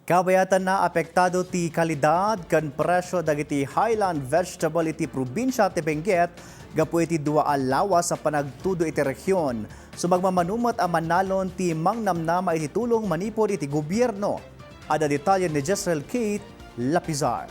Kabayatan na apektado ti kalidad kan presyo dagiti highland vegetable iti probinsya ti Benguet gapu iti dua a lawas sa panagtudo iti rehiyon. Sumagmamanumat a manalon ti mangnamnama iti tulong manipod iti gobyerno. Ada detalye ni Jezryl Khate Lapizar.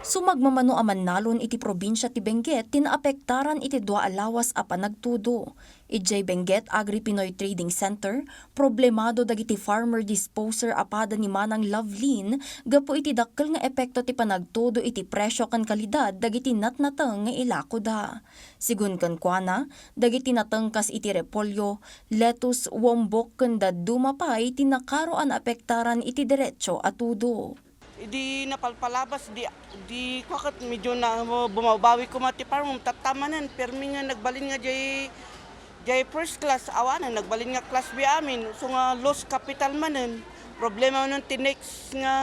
Sumagmamano aman nalon iti probinsya ti Benguet tinaapektaran iti dua alawas a panagtudo. Ijay Benguet Agri-Pinoy Trading Center, problemado dagiti farmer disposer apada ni Manang Lovelin gapu iti dakkel nga epekto ti panagtudo iti presyo kan kalidad dagiti natnateng nga ilako da. Sigun kan kuana, dagiti natengkas iti repolyo, lettuce, wombok ken dumapay tinakaroan apektaran iti diretsyo a tudo. Di napalpalabas, di kwakat medyo na bumabawi ko mati parang tatamanan, permi nga nagbalin nga jay first class, awanan, nagbalin nga class B amin, so nga lost capital manen, problema nun tinex nga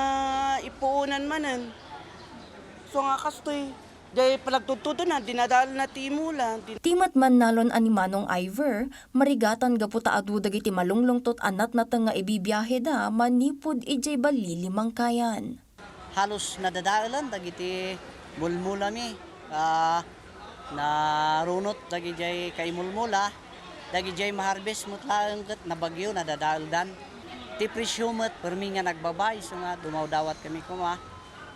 ipuunan manen, so nga kastoy, jay palagtututo na, dinadal na timula. Timat man nalon ani Manong Iver, marigatan gaputa adu dagiti malunglungtot anat na nga ibibiyahe da, manipod ijay bali limangkayan. Halos nadadaalan dagiti mulmulami na runot dagiti kay mulmula dagiti maharbes mutlaeng ket na bagyo nadadaaldan ti presyo met permi nga nagbabay so nga dumawdawat kami kuma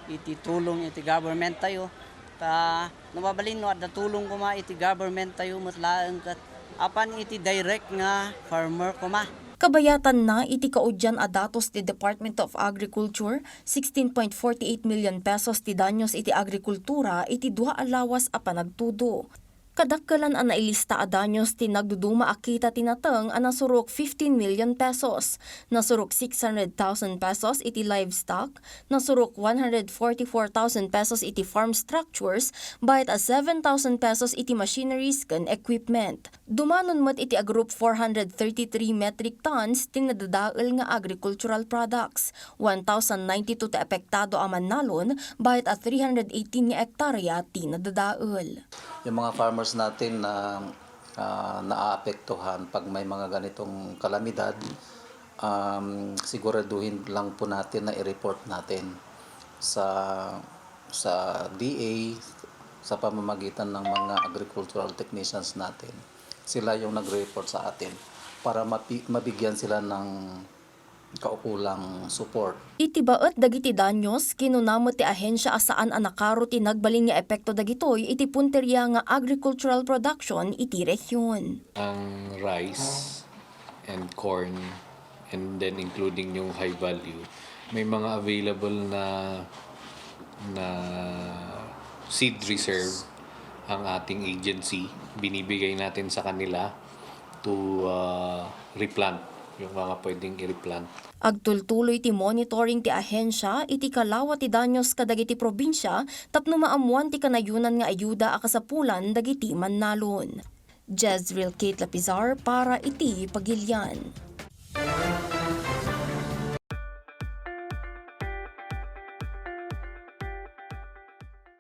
iti tulong iti government tayo ta nababalin no adda tulong kuma iti government tayo mutlaeng ket apan iti direct nga farmer kuma. Kabayatan na iti kaudyan a datos ti Department of Agriculture, 16.48 million pesos ti danyos iti agrikultura iti dua alawas a panagtudo. Kadakkelan ang nailista a danyos ti nagduduma akita tinateng a nasurok 15 million pesos, nasurok 600,000 pesos iti livestock, nasurok 144,000 pesos iti farm structures, bayat a 7,000 pesos iti machineries ken equipment. Dumanon met iti a group 433 metric tons ti nadadael nga agricultural products, 1,092 ti apektado a manalon, bayat a 318 nga hektarya ti nadadael. Yung mga farmers natin na naaapektuhan pag may mga ganitong kalamidad, siguraduhin lang po natin na i-report natin sa DA sa pamamagitan ng mga agricultural technicians natin. Sila yung nagre-report sa atin para mabigyan sila ng kaukulang support. Iti baet dagiti danyos kinunamot ti ahensya asaan a nakaro ti nagbalin nga epekto dagitoy iti punterya nga agricultural production iti rehiyon. Ang rice and corn and then including yung high value, may mga available na seed reserve ang ating agency. Binibigay natin sa kanila to replant yung mga pwedeng i-replant. Agtultuloy ti monitoring ti ahensya iti kalawa ti danyos kadagiti probinsya tapno maamuan ti kanayunan nga ayuda a kasapulan dagiti mannalon. Jezryl Khate Lapizar para iti Pagilian.